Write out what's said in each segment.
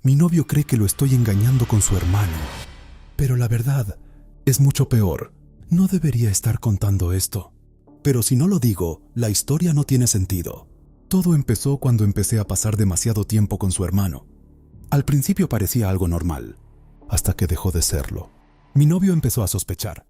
Mi novio cree que lo estoy engañando con su hermano. Pero la verdad es mucho peor. No debería estar contando esto. Pero si no lo digo, la historia no tiene sentido. Todo empezó cuando empecé a pasar demasiado tiempo con su hermano. Al principio parecía algo normal, hasta que dejó de serlo. Mi novio empezó a sospechar.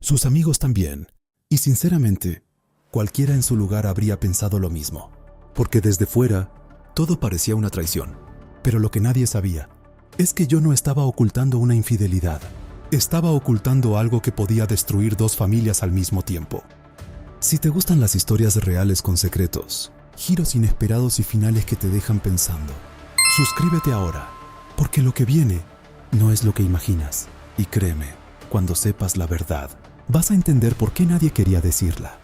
Sus amigos también. Y sinceramente, cualquiera en su lugar habría pensado lo mismo. Porque desde fuera, todo parecía una traición. Pero lo que nadie sabía es que yo no estaba ocultando una infidelidad. Estaba ocultando algo que podía destruir dos familias al mismo tiempo. Si te gustan las historias reales con secretos, giros inesperados y finales que te dejan pensando, suscríbete ahora, porque lo que viene no es lo que imaginas. Y créeme, cuando sepas la verdad, vas a entender por qué nadie quería decirla.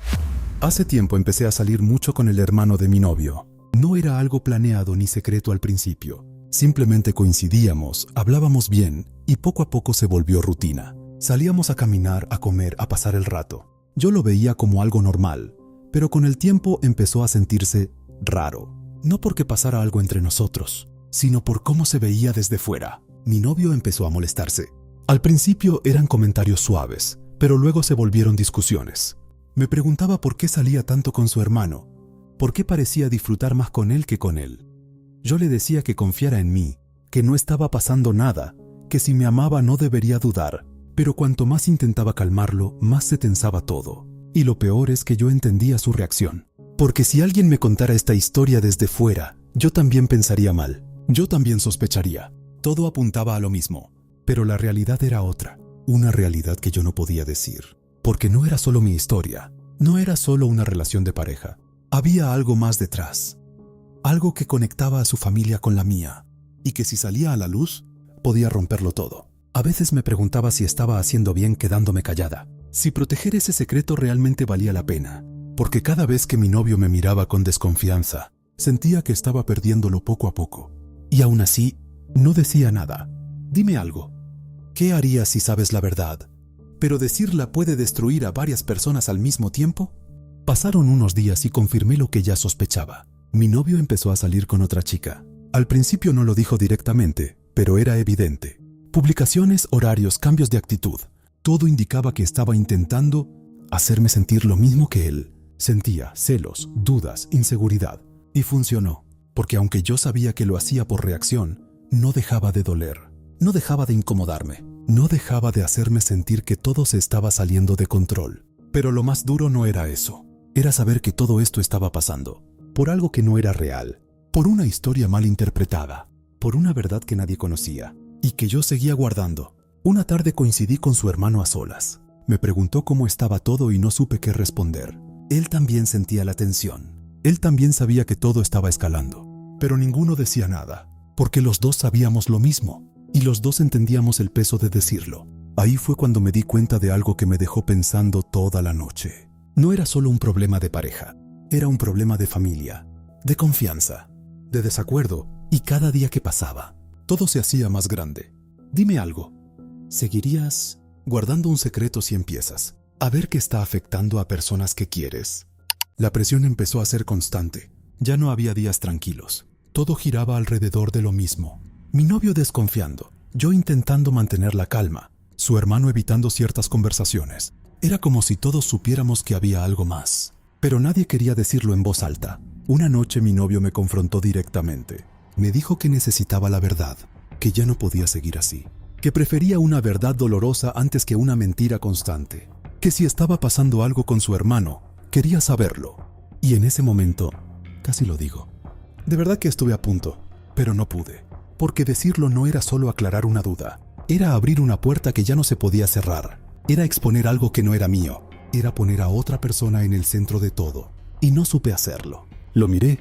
Hace tiempo empecé a salir mucho con el hermano de mi novio. No era algo planeado ni secreto al principio. Simplemente coincidíamos, hablábamos bien y poco a poco se volvió rutina. Salíamos a caminar, a comer, a pasar el rato. Yo lo veía como algo normal, pero con el tiempo empezó a sentirse raro. No porque pasara algo entre nosotros, sino por cómo se veía desde fuera. Mi novio empezó a molestarse. Al principio eran comentarios suaves, pero luego se volvieron discusiones. Me preguntaba por qué salía tanto con su hermano, por qué parecía disfrutar más con él que con él. Yo le decía que confiara en mí, que no estaba pasando nada, que si me amaba no debería dudar, pero cuanto más intentaba calmarlo, más se tensaba todo. Y lo peor es que yo entendía su reacción. Porque si alguien me contara esta historia desde fuera, yo también pensaría mal. Yo también sospecharía. Todo apuntaba a lo mismo, pero la realidad era otra. Una realidad que yo no podía decir. Porque no era solo mi historia, no era solo una relación de pareja. Había algo más detrás. Algo que conectaba a su familia con la mía, y que si salía a la luz, podía romperlo todo. A veces me preguntaba si estaba haciendo bien quedándome callada, si proteger ese secreto realmente valía la pena, porque cada vez que mi novio me miraba con desconfianza, sentía que estaba perdiéndolo poco a poco. Y aún así, no decía nada. Dime algo. ¿Qué harías si sabes la verdad, pero decirla puede destruir a varias personas al mismo tiempo? Pasaron unos días y confirmé lo que ya sospechaba. Mi novio empezó a salir con otra chica. Al principio no lo dijo directamente, pero era evidente. Publicaciones, horarios, cambios de actitud. Todo indicaba que estaba intentando hacerme sentir lo mismo que él. Sentía celos, dudas, inseguridad. Y funcionó, porque aunque yo sabía que lo hacía por reacción, no dejaba de doler. No dejaba de incomodarme. No dejaba de hacerme sentir que todo se estaba saliendo de control. Pero lo más duro no era eso. Era saber que todo esto estaba pasando por algo que no era real, por una historia mal interpretada, por una verdad que nadie conocía y que yo seguía guardando. Una tarde coincidí con su hermano a solas. Me preguntó cómo estaba todo y no supe qué responder. Él también sentía la tensión. Él también sabía que todo estaba escalando, pero ninguno decía nada, porque los dos sabíamos lo mismo y los dos entendíamos el peso de decirlo. Ahí fue cuando me di cuenta de algo que me dejó pensando toda la noche. No era solo un problema de pareja, era un problema de familia, de confianza, de desacuerdo, y cada día que pasaba, todo se hacía más grande. Dime algo, ¿seguirías guardando un secreto si empiezas a ver que está afectando a personas que quieres? La presión empezó a ser constante, ya no había días tranquilos, todo giraba alrededor de lo mismo. Mi novio desconfiando, yo intentando mantener la calma, su hermano evitando ciertas conversaciones. Era como si todos supiéramos que había algo más, pero nadie quería decirlo en voz alta. Una noche mi novio me confrontó directamente. Me dijo que necesitaba la verdad, que ya no podía seguir así, que prefería una verdad dolorosa antes que una mentira constante, que si estaba pasando algo con su hermano, quería saberlo. Y en ese momento, casi lo digo. De verdad que estuve a punto, pero no pude, porque decirlo no era solo aclarar una duda, era abrir una puerta que ya no se podía cerrar. Era exponer algo que no era mío. Era poner a otra persona en el centro de todo. Y no supe hacerlo. Lo miré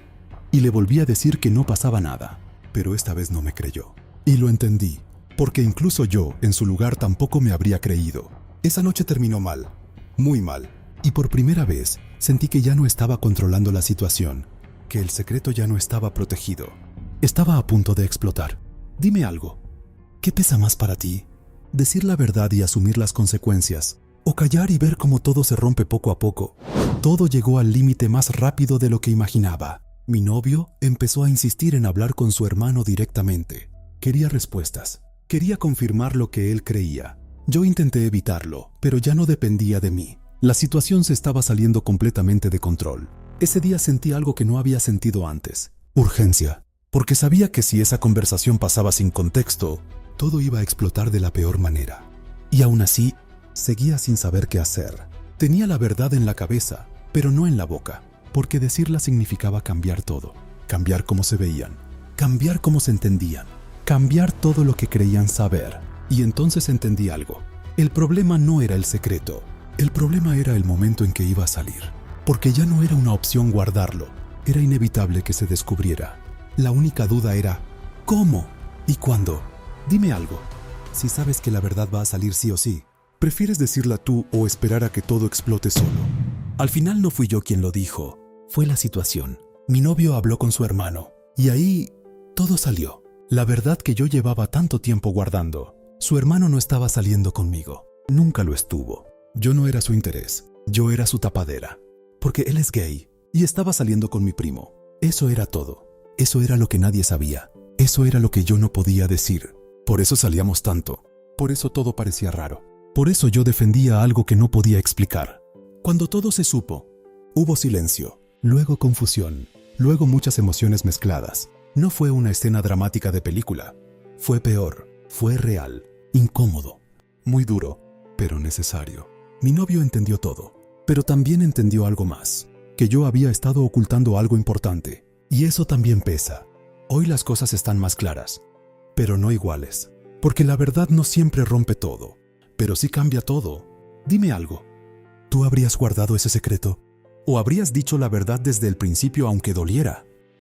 y le volví a decir que no pasaba nada. Pero esta vez no me creyó. Y lo entendí, porque incluso yo, en su lugar, tampoco me habría creído. Esa noche terminó mal, muy mal. Y por primera vez sentí que ya no estaba controlando la situación, que el secreto ya no estaba protegido. Estaba a punto de explotar. Dime algo. ¿Qué pesa más para ti? ¿Decir la verdad y asumir las consecuencias? ¿O callar y ver cómo todo se rompe poco a poco? Todo llegó al límite más rápido de lo que imaginaba. Mi novio empezó a insistir en hablar con su hermano directamente. Quería respuestas. Quería confirmar lo que él creía. Yo intenté evitarlo, pero ya no dependía de mí. La situación se estaba saliendo completamente de control. Ese día sentí algo que no había sentido antes. Urgencia. Porque sabía que si esa conversación pasaba sin contexto, todo iba a explotar de la peor manera. Y aún así, seguía sin saber qué hacer. Tenía la verdad en la cabeza, pero no en la boca, porque decirla significaba cambiar todo. Cambiar cómo se veían, cambiar cómo se entendían, cambiar todo lo que creían saber. Y entonces entendí algo. El problema no era el secreto. El problema era el momento en que iba a salir. Porque ya no era una opción guardarlo. Era inevitable que se descubriera. La única duda era, ¿cómo? ¿Y cuándo? Dime algo. Si sabes que la verdad va a salir sí o sí, ¿prefieres decirla tú o esperar a que todo explote solo? Al final no fui yo quien lo dijo. Fue la situación. Mi novio habló con su hermano. Y ahí todo salió. La verdad que yo llevaba tanto tiempo guardando. Su hermano no estaba saliendo conmigo. Nunca lo estuvo. Yo no era su interés. Yo era su tapadera. Porque él es gay y estaba saliendo con mi primo. Eso era todo. Eso era lo que nadie sabía. Eso era lo que yo no podía decir. Por eso salíamos tanto. Por eso todo parecía raro. Por eso yo defendía algo que no podía explicar. Cuando todo se supo, hubo silencio, luego confusión, luego muchas emociones mezcladas. No fue una escena dramática de película. Fue peor, fue real, incómodo, muy duro, pero necesario. Mi novio entendió todo, pero también entendió algo más, que yo había estado ocultando algo importante. Y eso también pesa. Hoy las cosas están más claras, pero no iguales. Porque la verdad no siempre rompe todo, pero sí cambia todo. Dime algo. ¿Tú habrías guardado ese secreto? ¿O habrías dicho la verdad desde el principio aunque doliera?